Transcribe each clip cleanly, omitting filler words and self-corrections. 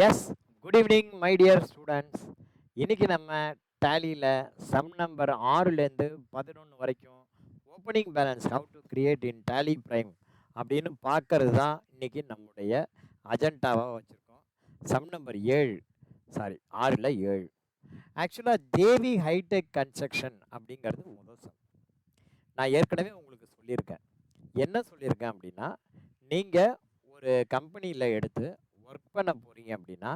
S, good evening my dear students. இன்னைக்கு நம்ம டேலியில் சம் நம்பர் 6லேருந்து 11 வரைக்கும் opening balance how to create in Tally Prime அப்படின்னு பார்க்கறது தான் இன்னைக்கு நம்முடைய அஜெண்டாவாக வச்சுருக்கோம். சம் நம்பர் 7, சாரி 6ல் 7. ஆக்சுவலாக தேவி ஹைடெக் கன்ஸ்ட்ரக்ஷன் அப்படிங்கிறது முதல் சம். நான் ஏற்கனவே உங்களுக்கு சொல்லியிருக்கேன். என்ன சொல்லியிருக்கேன் அப்படின்னா, நீங்கள் ஒரு கம்பெனியில் எடுத்து ஒர்க் பண்ண போகிறீங்க அப்படின்னா,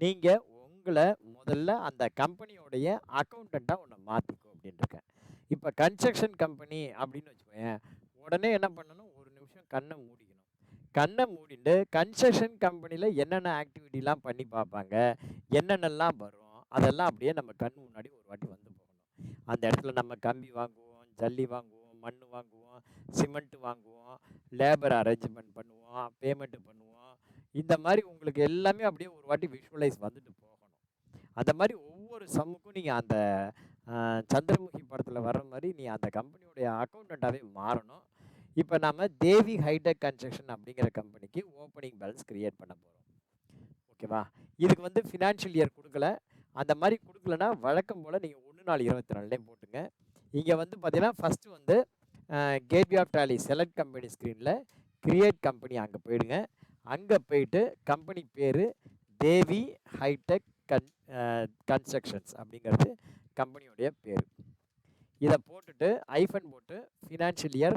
நீங்கள் உங்களை முதல்ல அந்த கம்பெனியோடைய அக்கௌண்டண்ட்டாக ஒன்று மாற்றிக்கோ அப்படின்ட்டுருக்கேன். இப்போ கன்ஸ்ட்ரக்ஷன் கம்பெனி அப்படின்னு வச்சுக்கோயேன், உடனே என்ன பண்ணணும், ஒரு நிமிஷம் கண்ணை மூடிக்கணும். கண்ணை மூடிட்டு கன்ஸ்ட்ரக்ஷன் கம்பெனியில் என்னென்ன ஆக்டிவிட்டிலாம் பண்ணி பார்ப்பாங்க, என்னென்னலாம் வரும், அதெல்லாம் அப்படியே நம்ம கண் முன்னாடி ஒரு வாட்டி வந்து போகணும். அந்த இடத்துல நம்ம கம்பி வாங்குவோம், ஜல்லி வாங்குவோம், மண் வாங்குவோம், சிமெண்ட் வாங்குவோம், லேபர் அரேஞ்ச்மெண்ட் பண்ணுவோம், பேமெண்ட் பண்ணுவோம். இந்த மாதிரி உங்களுக்கு எல்லாமே அப்படியே ஒரு வாட்டி விஷுவலைஸ் வந்துட்டு போகணும். அந்த மாதிரி ஒவ்வொரு சம்முக்கும் நீங்கள் அந்த சந்திரமுகி படத்தில் வர்ற மாதிரி நீ அந்த கம்பெனியோடைய அக்கௌண்டண்ட்டாகவே மாறணும். இப்போ நம்ம தேவி ஹைடெக் கன்ஸ்ட்ரக்ஷன் அப்படிங்கிற கம்பெனிக்கு ஓப்பனிங் பேலன்ஸ் கிரியேட் பண்ண போகிறோம். ஓகேவா? இதுக்கு வந்து ஃபினான்ஷியல் இயர் கொடுக்கல. அந்த மாதிரி கொடுக்கலன்னா வழக்கம் போல் நீங்கள் 1/4/24 போட்டுங்க. இங்கே வந்து பார்த்தீங்கன்னா ஃபஸ்ட்டு வந்து gateway of Tally select company ஸ்க்ரீனில் கிரியேட் கம்பெனி அங்கே போயிடுங்க. அங்கே போயிட்டு கம்பெனி பேர் தேவி ஹைடெக் கன்ஸ்ட்ரக்ஷன்ஸ் அப்படிங்கிறது கம்பெனியோடைய பேர். இதை போட்டுட்டு ஐஃபன் போட்டு ஃபினான்ஷியல் இயர்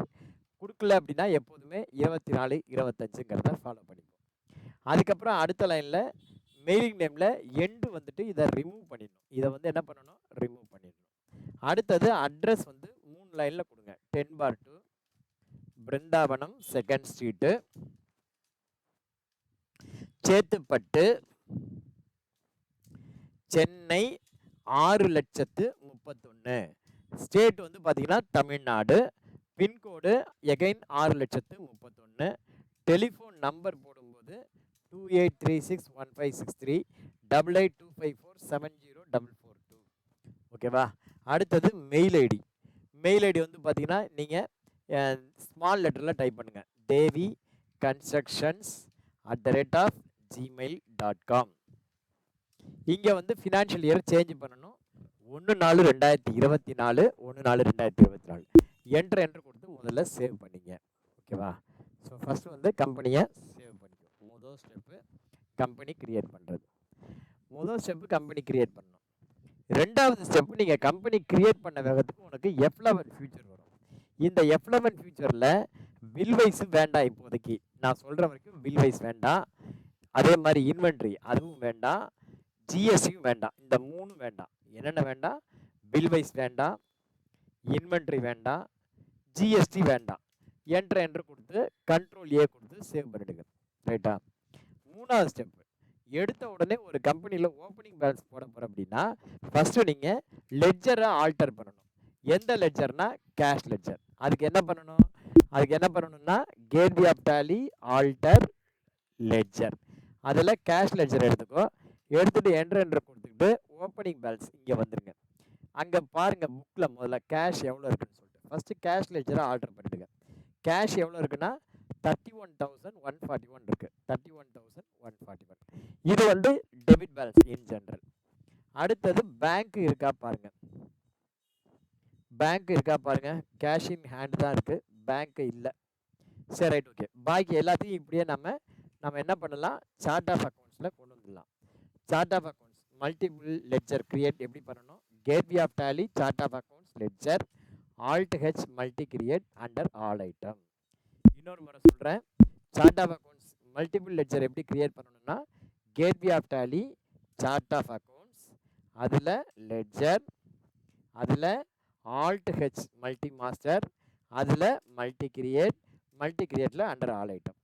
கொடுக்கல அப்படின்னா எப்போதுமே 24/25ங்கிறத ஃபாலோ பண்ணிப்போம். அதுக்கப்புறம் அடுத்த லைனில் மெயிலிங் நேமில் எண்டு வந்துட்டு இதை ரிமூவ் பண்ணிடணும். இதை வந்து என்ன பண்ணணும், ரிமூவ் பண்ணிடணும். அடுத்தது அட்ரஸ் வந்து 3 லைனில் கொடுங்க. 10/2 Brindavanam 2nd street, Chetpet, Chennai 6,31,000. State வந்து பார்த்தீங்கன்னா Tamil. Pincode again 6,31,000. Telephone number போடும்போது 28361563 8825470442. ஓகேவா? அடுத்தது மெயில் ஐடி. மெயில் ஐடி வந்து பார்த்தீங்கன்னா நீங்கள் ஸ்மால் லெட்டரில் டைப் பண்ணுங்கள். தேவி கன்ஸ்ட்ரக்ஷன்ஸ் @gmail.com. இங்கே வந்து ஃபினான்ஷியல் இயர் சேஞ்ச் பண்ணணும். 1/4/2024, 1/4/2024. என்ட்ரு கொடுத்து முதல்ல சேவ் பண்ணிங்க. ஓகேவா? ஸோ ஃபஸ்ட்டு வந்து கம்பெனியை சேவ் பண்ணிக்கும். முதல் ஸ்டெப்பு கம்பெனி கிரியேட் பண்ணுறது. முதல் ஸ்டெப்பு கம்பெனி கிரியேட் பண்ணணும். ரெண்டாவது ஸ்டெப்பு நீங்கள் கம்பெனி கிரியேட் பண்ண வேகத்துக்கு உனக்கு F11 ஃபியூச்சர் வரும். இந்த F11 ஃபியூச்சரில் பில்வைஸ் வேண்டாம். இப்போதைக்கு நான் சொல்கிற வரைக்கும் பில்வைஸ் வேண்டாம். அதே மாதிரி இன்வென்ட்ரி அதுவும் வேண்டாம், ஜிஎஸ்டியும் வேண்டாம். இந்த 3 வேண்டாம். என்னென்ன வேண்டாம்? பில்வைஸ் வேண்டாம், இன்வென்ட்ரி வேண்டாம், ஜிஎஸ்டி வேண்டாம். என்ட்ரு கொடுத்து கண்ட்ரோல் ஏ கொடுத்து சேவ் பண்ணிடுங்க. ரைட்டா? மூணாவது ஸ்டெப்பு, எடுத்த உடனே ஒரு கம்பெனியில் ஓப்பனிங் பேலன்ஸ் போட போகிறோம் அப்படின்னா ஃபஸ்ட்டு நீங்கள் லெட்ஜரை ஆல்டர் பண்ணணும். எந்த லெட்ஜர்னா கேஷ் லெட்ஜர். அதுக்கு என்ன பண்ணணும்னா gateway of Tally alter ledger. அதில் கேஷ் லெட்ஜர் எடுத்துக்கோ. எடுத்துகிட்டு என்ட்ரு கொடுத்துக்கிட்டு ஓப்பனிங் பேலன்ஸ் இங்கே வந்துடுங்க. அங்கே பாருங்கள் புக்கில் முதல்ல கேஷ் எவ்வளோ இருக்குன்னு சொல்லிட்டு ஃபஸ்ட்டு கேஷ் லெட்ஜரை ஆல்டர் பண்ணிவிடுங்க. கேஷ் எவ்வளோ இருக்குன்னா 31,141 இருக்குது. 31,141. இது வந்து டெபிட் பேலன்ஸ் இன் ஜென்ரல். அடுத்தது பேங்க் இருக்கா பாருங்க. பேங்க் இருக்கா பாருங்க. கேஷ் இன் ஹேண்ட் தான் இருக்குது, பேங்க் இல்லை. சரி, ரைட், ஓகே. பாக்கி எல்லாத்தையும் இப்படியே நம்ம என்ன பண்ணலாம், சார்ட் ஆஃப் அக்கௌண்ட்ஸில் கொண்டு வந்துடலாம். Chart of accounts multiple ledger create எப்படி பண்ணணும்? Gateway of Tally chart of accounts ledger Alt H multi create under all item. இன்னொரு முறை சொல்கிறேன். Chart of accounts multiple ledger எப்படி கிரியேட் பண்ணணும்னா gateway of Tally chart of accounts, அதில் லெட்ஜர், அதில் Alt H multi master, அதில் மல்டி கிரியேட்டில் அண்டர் ஆல் ஐட்டம்.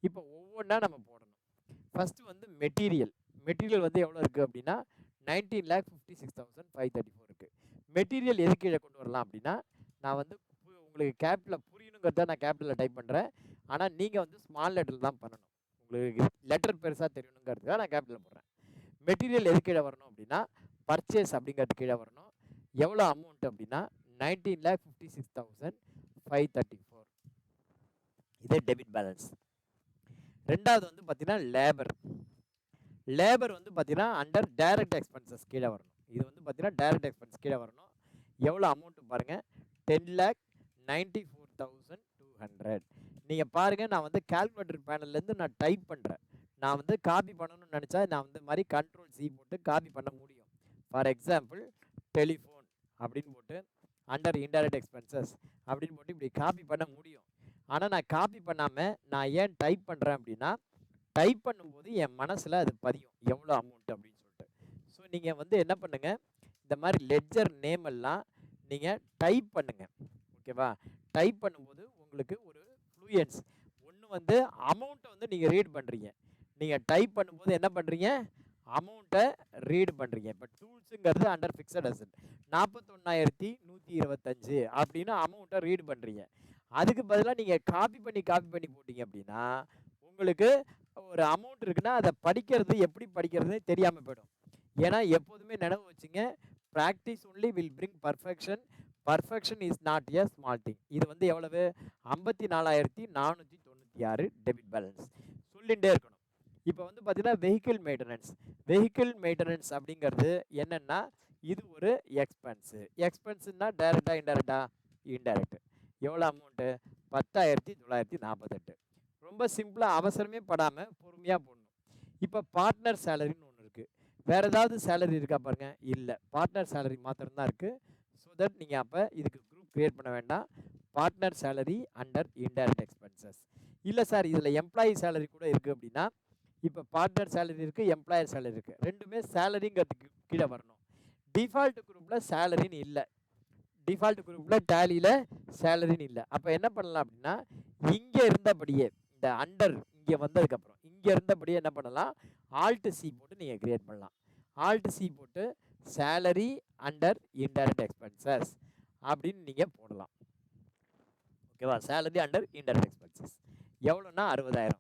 இப்போ ஒவ்வொன்றா நம்ம போடணும். ஃபஸ்ட்டு வந்து மெட்டீரியல் வந்து எவ்வளோ இருக்குது அப்படின்னா 19,56,534 இருக்குது. மெட்டீரியல் எது கீழே கொண்டு வரலாம் அப்படின்னா, நான் வந்து உங்களுக்கு கேபிட்டலில் புரியணுங்கிறத நான் கேபிட்டலில் டைப் பண்ணுறேன். ஆனால் நீங்கள் வந்து ஸ்மால் லெட்டரில் தான் பண்ணணும். உங்களுக்கு லெட்டர் பெருசாக தெரியணுங்கிறதுக்காக நான் கேபிட்டலில் போடுறேன். மெட்டீரியல் எது கீழே வரணும் அப்படின்னா பர்ச்சேஸ் அப்படிங்கிறது கீழே வரணும். எவ்வளோ அமௌண்ட் அப்படின்னா 19,56,534. இதே டெபிட் பேலன்ஸ். ரெண்டாவது வந்து பார்த்தீங்கன்னா லேபர் வந்து பார்த்தீங்கன்னா அண்டர் டைரக்ட் எக்ஸ்பென்சஸ் கீழே வரணும். இது வந்து பார்த்தீங்கன்னா டைரக்ட் எக்ஸ்பென்ஸ் கீழே வரணும். எவ்வளோ அமௌண்ட் பாருங்கள், 10,94,200. நீங்கள் பாருங்கள், நான் வந்து கால்குலேட்டர் பேனல்லேருந்து நான் டைப் பண்ணுறேன். நான் வந்து காப்பி பண்ணணும்னு நினச்சா நான் வந்து மாதிரி கண்ட்ரோல் சி போட்டு காப்பி பண்ண முடியும். ஃபார் எக்ஸாம்பிள் டெலிஃபோன் அப்படின்னு போட்டு அண்டர் இன்டைரக்ட் எக்ஸ்பென்சஸ் அப்படின்னு போட்டு இப்படி காப்பி பண்ண முடியும். ஆனால் நான் காப்பி பண்ணாமல் நான் ஏன் டைப் பண்ணுறேன் அப்படின்னா, டைப் பண்ணும்போது என் மனசில் அது பதியும் எவ்வளோ அமௌண்ட் அப்படின்னு சொல்லிட்டு. ஸோ நீங்கள் வந்து என்ன பண்ணுங்கள், இந்த மாதிரி லெட்ஜர் நேம் எல்லாம் நீங்கள் டைப் பண்ணுங்கள். ஓகேவா? டைப் பண்ணும்போது உங்களுக்கு ஒரு ஃப்ளூயன்ஸ் ஒன்று வந்து அமௌண்ட்டை வந்து நீங்கள் ரீட் பண்ணுறீங்க. நீங்கள் டைப் பண்ணும்போது என்ன பண்ணுறீங்க, அமௌண்ட்டை ரீடு பண்ணுறீங்க. இப்போ டூல்ஸுங்கிறது அண்டர் ஃபிக்ஸட் அசட் 41,125 அப்படின்னு அமௌண்ட்டை ரீடு பண்ணுறீங்க. அதுக்கு பதிலாக நீங்கள் காப்பி பண்ணி போட்டிங்க அப்படின்னா உங்களுக்கு ஒரு அமௌண்ட் இருக்குன்னா அதை படிக்கிறது எப்படி படிக்கிறது தெரியாமல் போயிடும். ஏன்னா எப்போதுமே நினைவு வச்சுங்க, practice only will bring perfection, perfection is not a small thing. இது வந்து எவ்வளவு, 54,496 டெபிட் பேலன்ஸ் சொல்லிகிட்டே இருக்கணும். இப்போ வந்து பார்த்தீங்கன்னா வெஹிக்கிள் மெயின்டெனன்ஸ் அப்படிங்கிறது என்னென்னா, இது ஒரு எக்ஸ்பென்ஸு. எக்ஸ்பென்ஸுன்னா டைரக்டா இன்டைரக்டா, இன்டைரக்ட். எவ்வளோ அமௌண்ட்டு, 10,948. ரொம்ப சிம்பிளாக அவசரமே படாமல் பொறுமையாக போடணும். இப்போ பார்ட்னர் சேலரின்னு ஒன்று இருக்குது. வேறு ஏதாவது சேலரி இருக்கா பாருங்க, இல்லை, பார்ட்னர் சேலரி மாத்திரம்தான் இருக்குது. ஸோ தட் நீங்கள் அப்போ இதுக்கு குரூப் க்ரியேட் பண்ண வேண்டாம். Partner salary under indirect expenses. இல்லை சார் இதில் எம்ப்ளாயி சேலரி கூட இருக்குது அப்படின்னா, இப்போ பார்ட்னர் சேலரி இருக்குது, எம்ப்ளாயர் சேலரி இருக்குது, ரெண்டுமே சேலரிங்கிறதுக்கு கீழே வரணும். டிஃபால்ட் குரூப்பில் சேலரின்னு இல்லை, டிஃபால்ட் குரூப்பில் டேலியில் சேலரின்னு இல்லை. அப்போ என்ன பண்ணலாம் அப்படின்னா, இங்கே இருந்தபடியே இந்த அண்டர் இங்கே வந்ததுக்கப்புறம் இங்கே இருந்தபடியே என்ன பண்ணலாம், ஆல்ட் சி போட்டு நீங்கள் கிரியேட் பண்ணலாம். ஆல்ட் சி போட்டு சேலரி அண்டர் இன்டைரக்ட் எக்ஸ்பென்சஸ் அப்படின்னு நீங்கள் போடலாம். ஓகேவா? சேலரி அண்டர் இன்டைரக்ட் எக்ஸ்பென்சஸ் எவ்வளோன்னா 60,000.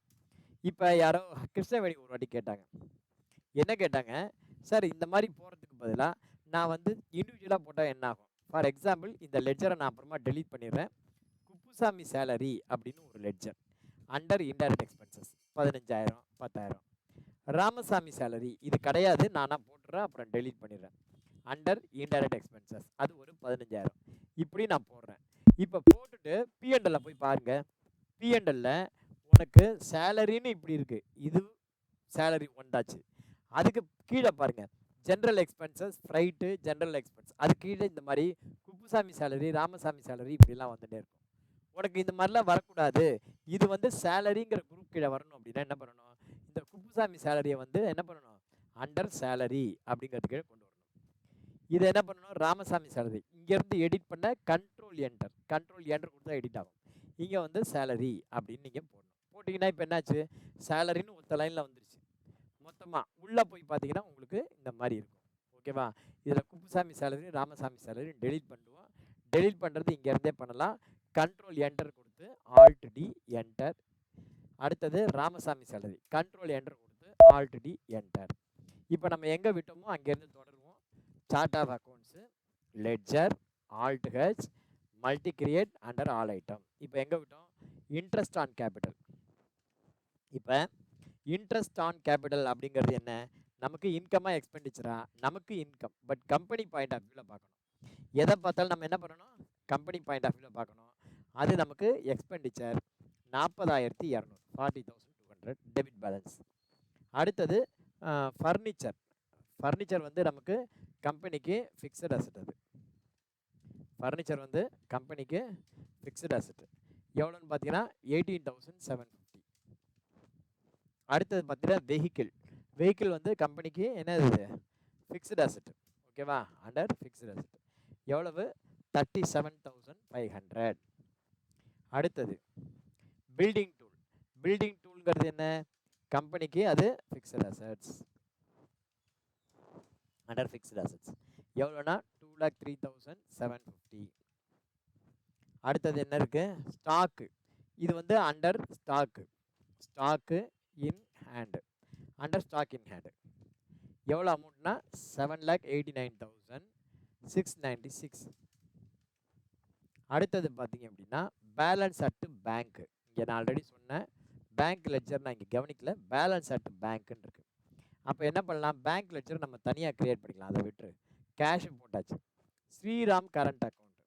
இப்போ யாரோ கிருஷ்ணவேணி ஒரு வாட்டி கேட்டாங்க, என்ன கேட்டாங்க, சார் இந்த மாதிரி போகிறதுக்கு பதிலாக நான் வந்து இண்டிவிஜுவலாக போட்டால் என்ன ஆகும்? ஃபார் எக்ஸாம்பிள் இந்த லெட்ஜரை நான் அப்புறமா டெலீட் பண்ணிடுறேன். குப்புசாமி சேலரி அப்படின்னு ஒரு ledger under indirect expenses 15,000 10,000. Ramasamy salary இது கிடையாது, நானாக போட்டுறேன், அப்புறம் டெலீட் பண்ணிடுறேன். அண்டர் இன்டைரக்ட் எக்ஸ்பென்சஸ் அது ஒரு 15,000. இப்படி நான் போடுறேன். இப்போ போட்டுட்டு பிஎன்எல்ல போய் பாருங்க. பிஎன்எல்ல உனக்கு சேலரின்னு இப்படி இருக்கு, இது சேலரி ஒன்றாச்சு. அதுக்கு கீழே பாருங்க, general expenses, freight, general expense, அது கீழே இந்த மாதிரி குப்புசாமி சேலரி, ராமசாமி சேலரி இப்படிலாம் வந்துட்டே இருக்கும். உனக்கு இந்த மாதிரிலாம் வரக்கூடாது, இது வந்து சேலரிங்கிற குரூப் கீழே வரணும் அப்படின்னா என்ன பண்ணணும், இந்த குப்புசாமி சேலரியை வந்து என்ன பண்ணணும், அண்டர் சேலரி அப்படிங்கிறது கீழே கொண்டு வரணும். இதை என்ன பண்ணணும், ராமசாமி சேலரி இங்கேருந்து எடிட் பண்ண கண்ட்ரோல் என்டர் கொடுத்தா எடிட் ஆகும். இங்கே வந்து சேலரி அப்படின்னு நீங்கள் போடணும். போட்டிங்கன்னா இப்போ என்னாச்சு, சேலரின்னு ஒத்த லைனில் வந்துருச்சு. மொத்தமாக உள்ளே போய் பார்த்தீங்கன்னா உங்களுக்கு இந்த மாதிரி இருக்கும். ஓகேவா? இதில் Kuppusamy salary, Ramasamy salary delete பண்ணுவோம். டெலீட் பண்ணுறது இங்கேருந்தே பண்ணலாம். கண்ட்ரோல் என்டர் கொடுத்து ஆல்ட் டி என்டர். அடுத்தது ராமசாமி சேலரி, கண்ட்ரோல் என்டர் கொடுத்து ஆல்ட் டி என்டர். இப்போ நம்ம எங்கே விட்டோமோ அங்கேருந்து தொடருவோம். Chart of accounts, ledger, alt H, multi create under all item. இப்போ எங்கே விட்டோம், இன்ட்ரெஸ்ட் ஆன் கேபிட்டல். இப்போ இன்ட்ரெஸ்ட் ஆன் கேபிட்டல் அப்படிங்கிறது என்ன, நமக்கு இன்கமாக எக்ஸ்பெண்டிச்சரா, நமக்கு income, but company point of வியூவில் பார்க்கணும். எதை பார்த்தாலும் நம்ம என்ன பண்ணணும், கம்பெனி பாயிண்ட் ஆஃப் வியூவில் பார்க்கணும். அது நமக்கு எக்ஸ்பெண்டிச்சர் 40,200 40,200 டெபிட் பேலன்ஸ். அடுத்தது ஃபர்னிச்சர் வந்து நமக்கு கம்பெனிக்கு ஃபிக்ஸட் அசட். அது ஃபர்னிச்சர் வந்து கம்பெனிக்கு ஃபிக்ஸட் அசட் எவ்வளோன்னு பார்த்தீங்கன்னா 18,750. அடுத்தது பார்த்தீங்கன்னா வெஹிக்கிள் வந்து கம்பெனிக்கு என்னது, ஃபிக்ஸட் அசட். ஓகேவா? அண்டர் ஃபிக்ஸட் அசட் எவ்வளவு, 37,500. அடுத்தது பில்டிங் டூல்ங்கிறது என்ன, கம்பெனிக்கு அது fixed assets under fixed assets எவ்வளோனா 2,03,750. அடுத்தது என்ன இருக்கு, ஸ்டாக்கு. இது வந்து under stock in hand, under stock in hand எவ்வளோ அமௌண்ட்னா 7,89,696. அடுத்தது பார்த்தீங்க அப்படின்னா பேலன்ஸ் அட் பேங்க். இங்கே நான் ஆல்ரெடி சொன்னேன், பேங்க் லெட்ஜர் நான் இங்கே கவனிக்கல, பேலன்ஸ் அட் பேங்க்னு இருக்கு. அப்போ என்ன பண்ணலாம், பேங்க் லெட்ஜர் நம்ம தனியாக கிரியேட் பண்ணிக்கலாம். அதை விட்டு கேஷ் போட்டாச்சு. Shriram current account.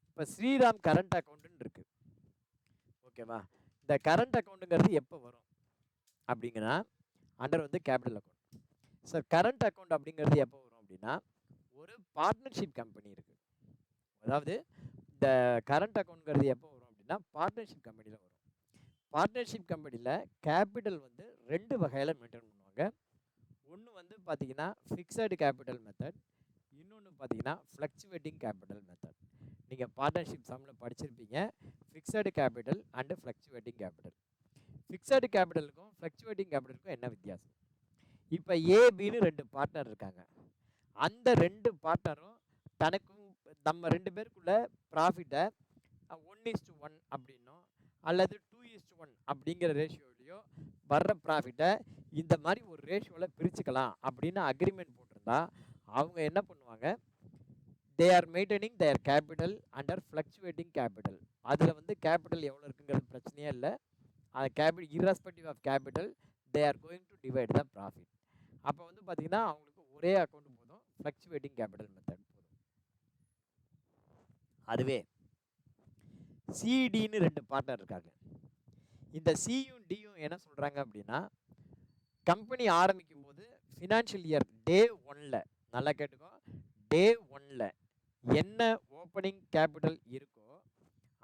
இப்போ ஸ்ரீராம் கரண்ட் அக்கௌண்ட்டுன்னு இருக்கு. ஓகேவா? இந்த கரண்ட் அக்கௌண்ட்டுங்கிறது எப்போ வரும் அப்படிங்கன்னா அண்டர் வந்து capital account. Sir current account அப்படிங்கிறது எப்போ வரும் அப்படின்னா ஒரு பார்ட்னர்ஷிப் கம்பெனி இருக்கு. அதாவது இந்த கரண்ட் அக்கௌண்ட்ங்கிறது எப்போ வரும் அப்படின்னா பார்ட்னர்ஷிப் கம்பெனியில் வரும். பார்ட்னர்ஷிப் கம்பெனியில் கேபிட்டல் வந்து 2 வகையில் மெயின்டைன் பண்ணுவாங்க. ஒன்று வந்து பார்த்தீங்கன்னா ஃபிக்ஸடு கேபிட்டல் மெத்தட், இன்னொன்று பார்த்தீங்கன்னா ஃப்ளக்சுவேட்டிங் கேபிட்டல் மெத்தட். நீங்கள் பார்ட்னர்ஷிப் சம்மில் படிச்சிருப்பீங்க, fixed capital and fluctuating capital. Fixed கேபிட்டலுக்கும் ஃப்ளக்சுவேட்டிங் கேபிட்டலுக்கும் என்ன வித்தியாசம்? இப்போ ஏபின்னு 2 பார்ட்னர் இருக்காங்க. அந்த 2 பார்ட்னரும் தனக்கும் நம்ம 2 பேருக்குள்ள ப்ராஃபிட்டை 1:1 அப்படின்னும் அல்லது 2:1 அப்படிங்கிற ரேஷியோலையோ வர்ற ப்ராஃபிட்டை இந்த மாதிரி ஒரு ரேஷியோவில் பிரிச்சுக்கலாம் அப்படின்னு அக்ரிமெண்ட் போட்டிருந்தா அவங்க என்ன பண்ணுவாங்க, they are maintaining their capital under fluctuating capital. அதில் வந்து கேபிட்டல் எவ்வளோ இருக்குங்கிறது பிரச்சனையே இல்லை. அந்த capital irrespective of capital they are going to divide the profit. அப்போ வந்து பார்த்தீங்கன்னா அவங்களுக்கு ஒரே அக்கௌண்ட் போதும், ஃப்ளக்சுவேட்டிங் கேபிட்டல் மெத்தட் போதும். அதுவே சிடின்னு 2 பார்ட்னர் இருக்காங்க. இந்த சியும் டியும் என்ன சொல்கிறாங்க அப்படின்னா, கம்பெனி ஆரம்பிக்கும் போது ஃபினான்ஷியல் இயர் டே 1ல், நல்லா கேட்டுக்கோ, டே 1ல் என்ன ஓப்பனிங் கேபிட்டல் இருக்கோ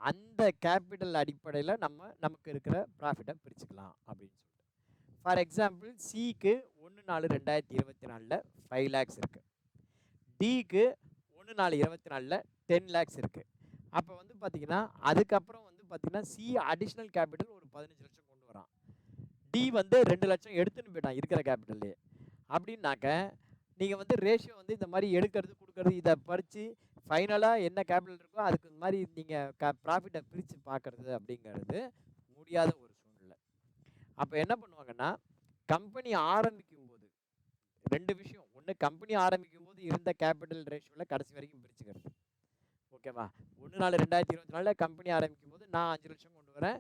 அந்த கேபிட்டல் அடிப்படையில் நமக்கு இருக்கிற ப்ராஃபிட்டை பிரிச்சுக்கலாம் அப்படின்னு சொல்லிட்டு. ஃபார் எக்ஸாம்பிள் சிக்கு 1/4/2024 5 lakhs இருக்குது, டிக்கு 1/4/24 10 lakhs இருக்குது. அப்போ வந்து பார்த்தீங்கன்னா அதுக்கப்புறம் வந்து பார்த்தீங்கன்னா சி அடிஷ்னல் கேபிட்டல் ஒரு 15 லட்சம் கொண்டு வரான், டி வந்து 2 லட்சம் எடுத்துன்னு போயிட்டான் இருக்கிற கேபிட்டல்லே. அப்படின்னாக்க நீங்கள் வந்து ரேஷியோ வந்து இந்த மாதிரி எடுக்கிறது கொடுக்கறது இதை பறித்து ஃபைனலாக என்ன கேபிட்டல் இருக்கோ அதுக்கு இந்த மாதிரி நீங்கள் ப்ராஃபிட்டை பிரித்து பார்க்குறது அப்படிங்கிறது முடியாத ஒரு சூழ்நிலை. அப்போ என்ன பண்ணுவாங்கன்னா கம்பெனி ஆரம்பிக்கும் போது 2 விஷயம். ஒன்று, கம்பெனி ஆரம்பிக்கும் போது இருந்த கேபிட்டல் ரேஷியோவில் கடைசி வரைக்கும் பிரிச்சுக்கிறது. ஓகேவா? 1/4/2024 கம்பெனி ஆரம்பிக்கும் போது நான் 5 லட்சம் கொண்டு வரேன்,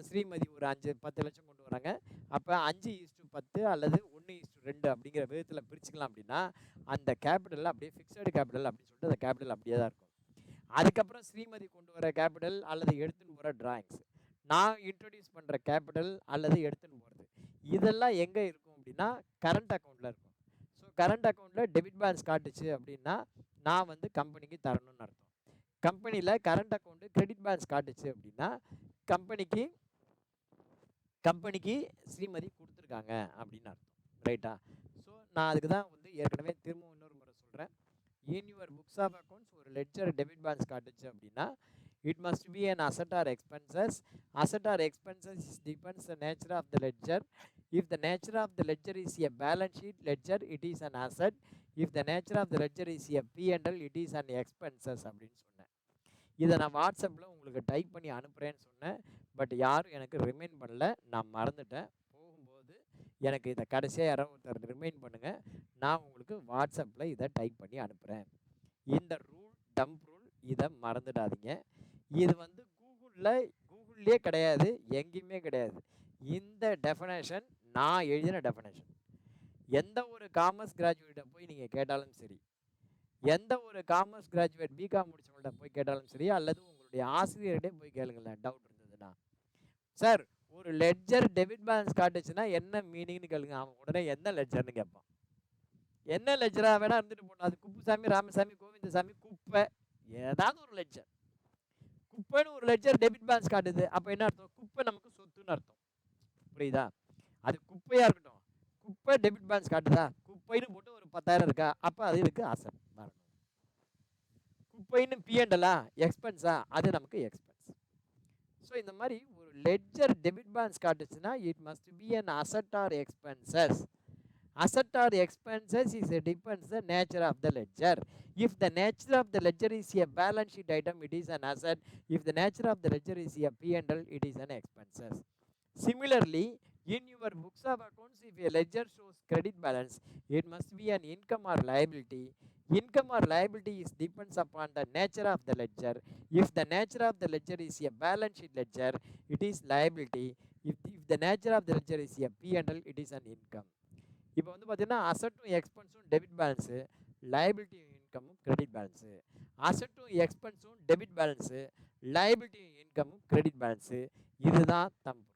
ஸ்ரீமதி ஒரு 10 லட்சம் கொண்டு வராங்க. அப்போ 5:10 அல்லது 1:2 அப்படிங்கிற விதத்தில் பிரிச்சுக்கலாம். அப்படின்னா அந்த கேபிட்டலில் அப்படியே ஃபிக்ஸடு கேபிட்டல் அப்படின்னு சொல்லிட்டு அந்த கேபிட்டல் அப்படியே தான் இருக்கும். அதுக்கப்புறம் ஸ்ரீமதி கொண்டு வர கேபிட்டல் அல்லது எடுத்துன்னு போகிற டிராயிங்ஸ், நான் இன்ட்ரடியூஸ் பண்ணுற கேபிட்டல் அல்லது எடுத்துன்னு போகிறது, இதெல்லாம் எங்கே இருக்கும் அப்படின்னா கரண்ட் அக்கௌண்ட்டில் இருக்கும். ஸோ கரண்ட் அக்கௌண்ட்டில் டெபிட் பேலன்ஸ் காட்டுச்சு அப்படின்னா நான் வந்து கம்பெனிக்கு தரணும்னு அர்த்தம். கம்பெனியில் கரண்ட் அக்கௌண்ட்டு கிரெடிட் பேலன்ஸ் காட்டுச்சு அப்படின்னா கம்பெனிக்கு ஸ்ரீமதி கொடுத்துருக்காங்க அப்படின்னு அர்த்தம். ரைட்டா? ஸோ நான் அதுக்கு தான் வந்து ஏற்கனவே திரும்பவும் இன்னொரு முறை சொல்கிறேன். In your books of accounts ஒரு லெட்ஜர் டெபிட் பேலன்ஸ் காட்டுச்சு அப்படின்னா it must be an asset or expenses. Asset or expenses depends the nature of the ledger. If the nature of the ledger is a balance sheet ledger, it is an asset. If the nature of the ledger is a P&L, it is an expenses அப்படின்னு சொன்னேன். இதை நான் வாட்ஸ்அப்பில் உங்களுக்கு type பண்ணி அனுப்புகிறேன்னு சொன்னேன். But யாரும் எனக்கு ரிமைண்ட் பண்ணல, நான் மறந்துட்டேன். போகும்போது எனக்கு இதை கடைசியாக யாரோ ஒருத்தர் ரிமைண்ட் பண்ணுங்கள், நான் உங்களுக்கு வாட்ஸ்அப்பில் இதை டைப் பண்ணி அனுப்புகிறேன். இந்த ரூல் டம்ப் ரூல் இதை மறந்துடாதீங்க. இது வந்து கூகுள்லேயே கிடையாது, எங்கேயுமே கிடையாது. இந்த டெஃபனேஷன் நான் எழுதின டெஃபனேஷன். எந்த ஒரு காமர்ஸ் கிராஜுவேட்டை போய் நீங்கள் கேட்டாலும் சரி, எந்த ஒரு காமர்ஸ் கிராஜுவேட் பிகாம் முடிச்சவங்கள்ட்ட போய் கேட்டாலும் சரி, அல்லது உங்களுடைய ஆசிரியர்கிட்டே போய் கேளுங்களேன் டவுட் இருந்ததுன்னா, சார் ஒரு லெட்ஜர் டெபிட் பேலன்ஸ் காட்டுச்சுன்னா என்ன மீனிங்னு கேளுங்க, அவன் உடனே என்ன லெட்ஜர்னு கேட்பான். என்ன லெட்ஜராக வேணா இருந்துட்டு போனோம், அது குப்புசாமி, ராமசாமி, கோவிந்தசாமி, குப்பை, ஏதாவது ஒரு லெட்ஜர். குப்பைன்னு ஒரு லெட்ஜர் டெபிட் பேலன்ஸ் காட்டுது, அப்போ என்ன அர்த்தம்? குப்பை நமக்கு சொத்துன்னு அர்த்தம். புரியுதா? அது குப்பையாக இருக்கட்டும், குப்பை டெபிட் பேலன்ஸ் காட்டுதா, குப்பைன்னு போட்டு ஒரு 10,000 இருக்கா, அப்போ அது இதுக்கு அசட் வரணும். குப்பைன்னு P&L எக்ஸ்பென்ஸா, அது நமக்கு எக்ஸ்பென்ஸ். ஸோ இந்த மாதிரி ஒரு லெட்ஜர் டெபிட் பேலன்ஸ் காட்டுச்சுன்னா it must be an asset or expenses. Asset or expenses is depends the nature of the ledger. If the nature of the ledger is a balance sheet item, it is an asset. If the nature of the ledger is a P&L, it is an expenses. Similarly, in your books of accounts, if a ledger shows credit balance, it must be an income or liability. Income or liability is depends upon the nature of the ledger. If the nature of the ledger is a balance sheet ledger, it is liability. If the nature of the ledger is a P&L, it is an income. இப்போ வந்து பார்த்தீங்கன்னா அசட்டும் எக்ஸ்பென்ஸும் debit balance, liability இன்கமும் credit balance. அசட்டும் எக்ஸ்பென்ஸும் debit balance, liability இன்கமும் credit balance. இதுதான் தம் ரூல்.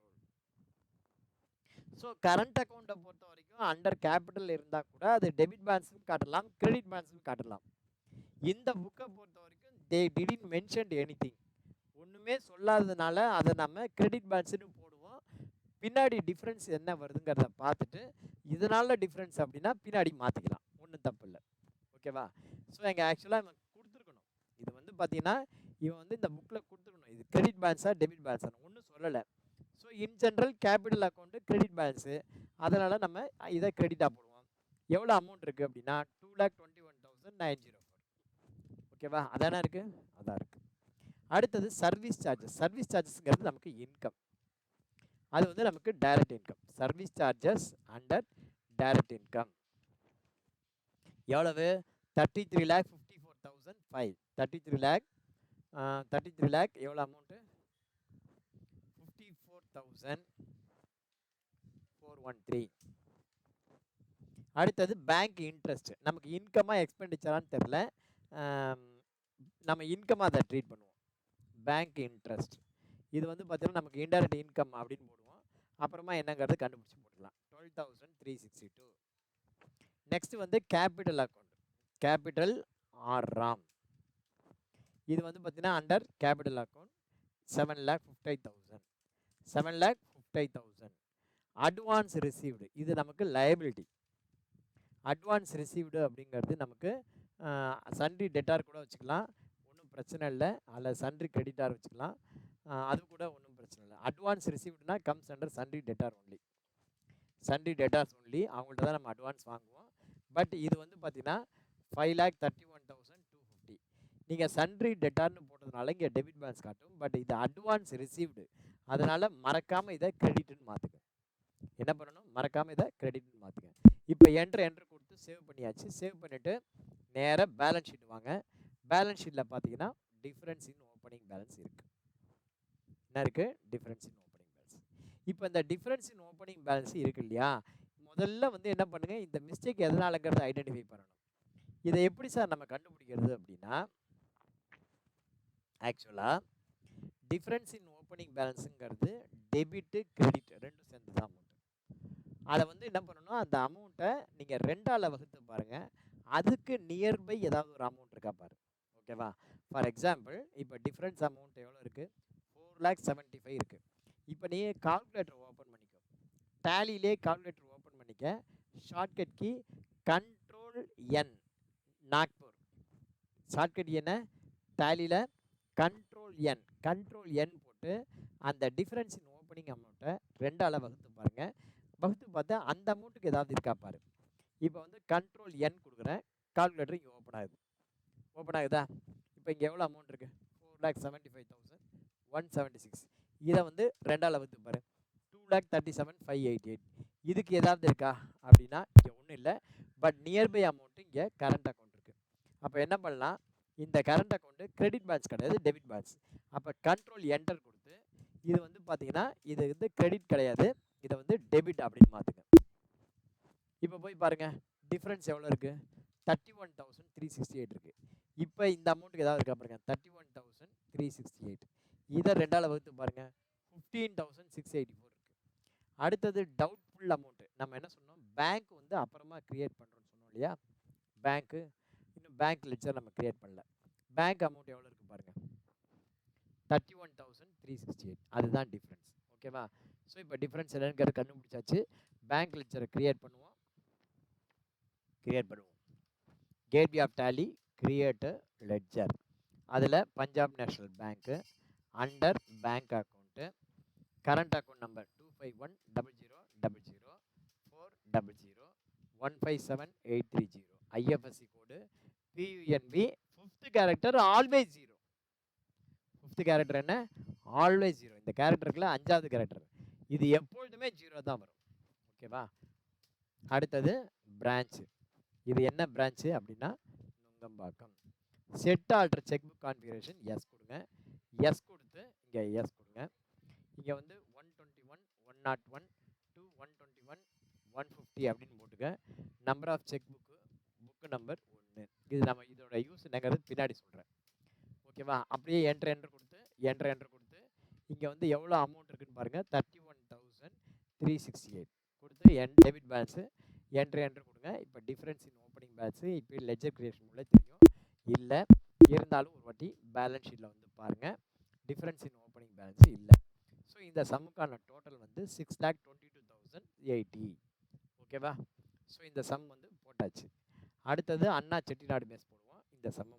ஸோ கரண்ட் அக்கௌண்ட்டை பொறுத்த வரைக்கும் அண்டர் கேபிட்டல் இருந்தால் கூட அது டெபிட் பேலன்ஸும் காட்டலாம், கிரெடிட் பேலன்ஸும் காட்டலாம். இந்த புக்கை பொறுத்த வரைக்கும் தே டிடின்ட் மென்ஷன் எனிதிங். ஒன்றுமே சொல்லாததுனால அதை நம்ம கிரெடிட் பேலன்ஸ்னு போடுவோம். பின்னாடி டிஃப்ரென்ஸ் என்ன வருதுங்கிறத பார்த்துட்டு இதனால டிஃப்ரென்ஸ் அப்படின்னா பின்னாடி மாற்றிக்கலாம், ஒன்றும் தப்பு இல்லை. ஓகேவா? ஸோ எங்கள் ஆக்சுவலாக இவன் கொடுத்துருக்கணும். இது வந்து பார்த்தீங்கன்னா இவன் வந்து இந்த புக்கில் கொடுத்துருக்கணும், இது கிரெடிட் பேலன்ஸா டெபிட் பேலன்ஸா ஒன்றும் சொல்லலை. So in general capital account credit balance, அதனால் நம்ம இதை கிரெடிட்டாக போடுவோம். எவ்வளோ அமௌண்ட் இருக்குது அப்படின்னா 2,21,904. ஓகேவா? அதானே இருக்குது, அதான் இருக்குது. அடுத்தது சர்வீஸ் சார்ஜஸ். சர்வீஸ் சார்ஜஸ்ங்கிறது நமக்கு இன்கம், அது வந்து நமக்கு direct income. Service charges under direct income எவ்வளவு? 33,54,500. 33 lakh எவ்வளோ அமௌண்ட்டு? 54,413. அடுத்தது பேங்க் இன்ட்ரெஸ்ட். நமக்கு இன்கமாக எக்ஸ்பெண்டிச்சரான்னு தெரில, நம்ம இன்கமாக அதை ட்ரீட் பண்ணுவோம். பேங்க் இன்ட்ரெஸ்ட் இது வந்து பார்த்தீங்கன்னா நமக்கு இன்டைரக்ட் இன்கம் அப்படின்னு போடுவோம். அப்புறமா என்னங்கிறது கண்டுபிடிச்சி போட்டுக்கலாம். 12,362. நெக்ஸ்ட் வந்து capital account, capital R Ram. இது வந்து பார்த்தீங்கன்னா under capital account 7,50,000. 7,50,000. Advance received இது நமக்கு லைபிலிட்டி. அட்வான்ஸ் ரிசீவ்டு அப்படிங்கிறது நமக்கு சன்ட்ரி டெட்டார் கூட வச்சுக்கலாம், ஒன்றும் பிரச்சனை இல்லை. அதில் சன்ட்ரி கிரெடிட்டார் வச்சுக்கலாம், அது கூட ஒன்றும் பிரச்சனை இல்லை. அட்வான்ஸ் ரிசீவ்டுனா comes under sundry debtor only. Sundry debtors only, அவங்கள்ட்ட தான் நம்ம அட்வான்ஸ் வாங்குவோம். பட் இது வந்து பார்த்தீங்கன்னா 5,31,250. நீங்கள் சன்ட்ரி டெட்டார்னு போட்டதுனால இங்கே டெபிட் பேலன்ஸ் காட்டும், பட் இது அட்வான்ஸ் ரிசீவ்டு, அதனால் மறக்காமல் இதை கிரெடிட்னு மாற்றுங்க. என்ன பண்ணணும்? மறக்காமல் இதை கிரெடிட்னு மாற்றுங்க. இப்போ என்ட்ரு கொடுத்து சேவ் பண்ணியாச்சு. சேவ் பண்ணிவிட்டு நேராக பேலன்ஸ் ஷீட் வாங்க. பேலன்ஸ் ஷீட்டில் பார்த்தீங்கன்னா டிஃப்ரென்ஸ் இன் ஓப்பனிங் பேலன்ஸ் இருக்குது. என்ன இருக்குது? Difference in opening balance. இப்போ இந்த டிஃப்ரென்ஸ் இன் ஓப்பனிங் பேலன்ஸ் இருக்குது இல்லையா, முதல்ல வந்து என்ன பண்ணுங்கள், இந்த மிஸ்டேக் எதனாலங்கிறத ஐடென்டிஃபை பண்ணணும். இதை எப்படி சார் நம்ம கண்டுபிடிக்கிறது அப்படின்னா, ஆக்சுவலாக டிஃப்ரென்ஸ் இன் ஓப்பனிங் பேலன்ஸுங்கிறது டெபிட்டு கிரெடிட் ரெண்டும் சேர்ந்து தான் அமௌண்ட். அதை வந்து என்ன பண்ணணும், அந்த அமௌண்ட்டை நீங்கள் 2ஆல் வகுத்து பாருங்கள், அதுக்கு நியர்பை ஏதாவது ஒரு அமௌண்ட் இருக்கா பாருங்கள். ஓகேவா? ஃபார் எக்ஸாம்பிள் இப்போ டிஃப்ரென்ஸ் அமௌண்ட் எவ்வளோ இருக்குது? 4,75,000 இருக்குது. இப்போ நீ கால்குலேட்டர் ஓப்பன் பண்ணிக்கோ, டேலியிலே கால்குலேட்டர் ஓப்பன் பண்ணிக்க. Shortcut key Ctrl+N, Nagpur. Shortcut என்ன? டேலியில் Ctrl+N போட்டு அந்த டிஃப்ரென்ஸ் இன் ஓப்பனிங் அமௌண்ட்டை 2ஆல் வகுத்து பாருங்கள். வகுத்து பார்த்தா அந்த அமௌண்ட்டுக்கு ஏதாவது இருக்கா பாரு. இப்போ வந்து Ctrl+N கொடுக்குறேன், கால்குலேட்டர் இங்கே ஓப்பன் ஆகுது. ஓப்பன் ஆகுதா? இப்போ இங்கே எவ்வளோ அமௌண்ட் இருக்குது? 4,75,176. இதை வந்து 2ஆல் வகுத்து பாரு, 2,37,588. இதுக்கு ஏதாவது இருக்கா அப்படின்னா இங்கே ஒன்றும் இல்லை. பட் நியர்பை அமௌண்ட்டு இங்கே கரண்ட் அக்கௌண்ட் இருக்குது. அப்போ என்ன பண்ணலாம், இந்த கரண்ட் அக்கௌண்ட்டு கிரெடிட் பேலன்ஸ் கிடையாது, டெபிட் பேலன்ஸ். அப்போ Ctrl+Enter கொடுத்து இது வந்து பார்த்தீங்கன்னா இது வந்து கிரெடிட் கிடையாது, இதை வந்து டெபிட் அப்படின்னு மாற்றுங்க. இப்போ போய் பாருங்கள் டிஃப்ரென்ஸ் எவ்வளோ இருக்குது? 31,368 இருக்குது. இப்போ இந்த அமௌண்ட்டுக்கு ஏதாவது இருக்கா பாருங்கள், 31,368. இதை 2ஆல் வகுத்து பாருங்கள், 15,684 இருக்குது. அடுத்தது டவுட்ஃபுல் அமௌண்ட்டு. நம்ம என்ன சொன்னோம், பேங்க் வந்து அப்புறமா க்ரியேட் பண்ணுறோன்னு சொன்னோம் இல்லையா, பேங்க்கு இன்னும் பேங்க் லெட்ஜர் நம்ம க்ரியேட் பண்ணல. பேங்க் அமௌண்ட் எவ்வளோ இருக்குது பாருங்கள், 31,368. அதுதான் டிஃப்ரென்ஸ். ஓகேவா? ஸோ இப்போ டிஃப்ரென்ஸ் என்னங்கிறது கண்டுபிடிச்சாச்சு. பேங்க் லெட்ஜரை க்ரியேட் பண்ணுவோம். Gateway of Tally create ledger. அதில் Punjab National Bank, under bank account, current account number 251000400157830, IFSC code PUNB, 5th character always 0. 5th character என்ன? ஆல்வேஸ் 0. இந்த கேரக்டருக்குள்ள 5வது கேரக்டர், இது எப்பொழுதுமே 0 தான் வரும். ஓகேவா? அடுத்தது பிரான்ச்சு. இது என்ன பிரான்ச்சு அப்படின்னா Nungambakkam. Set alter cheque book configuration yes கொடுங்க. எஸ் கொடுத்து இங்கே எஸ் கொடுங்க. இங்கே வந்து 121, 101, 121, 150 அப்படின்னு போட்டுங்க. கொடுத்துருங்க. Number of cheque book number 1. இது நம்ம இதோட யூஸ் என்னங்கிறது பின்னாடி சொல்கிறேன். ஓகேவா? அப்படியே என்ட்ரு கொடுத்து இங்கே வந்து எவ்வளோ அமௌண்ட் இருக்குன்னு பாருங்கள். 31,368 கொடுத்து டெபிட் பேலன்ஸு என்ட்ரு கொடுங்க. இப்போ டிஃப்ரென்ஸ் இன் ஓப்பனிங் பேலன்ஸு இப்போ லெட்ஜர் கிரியேஷன் உள்ள தெரியும். இல்லை இருந்தாலும் ஒரு வாட்டி பேலன்ஸ் ஷீட்டில் வந்து பாருங்கள். டிஃப்ரென்ஸ் இன் ஓப்பனிங் பேலன்ஸ் இல்லை. ஸோ இந்த சம்முக்கான டோட்டல் வந்து 6,22,080. ஓகேவா? ஸோ இந்த சம் வந்து போட்டாச்சு. அடுத்தது அண்ணா செட்டிநாடு மெஸ் போடுவோம். இந்த சம்மை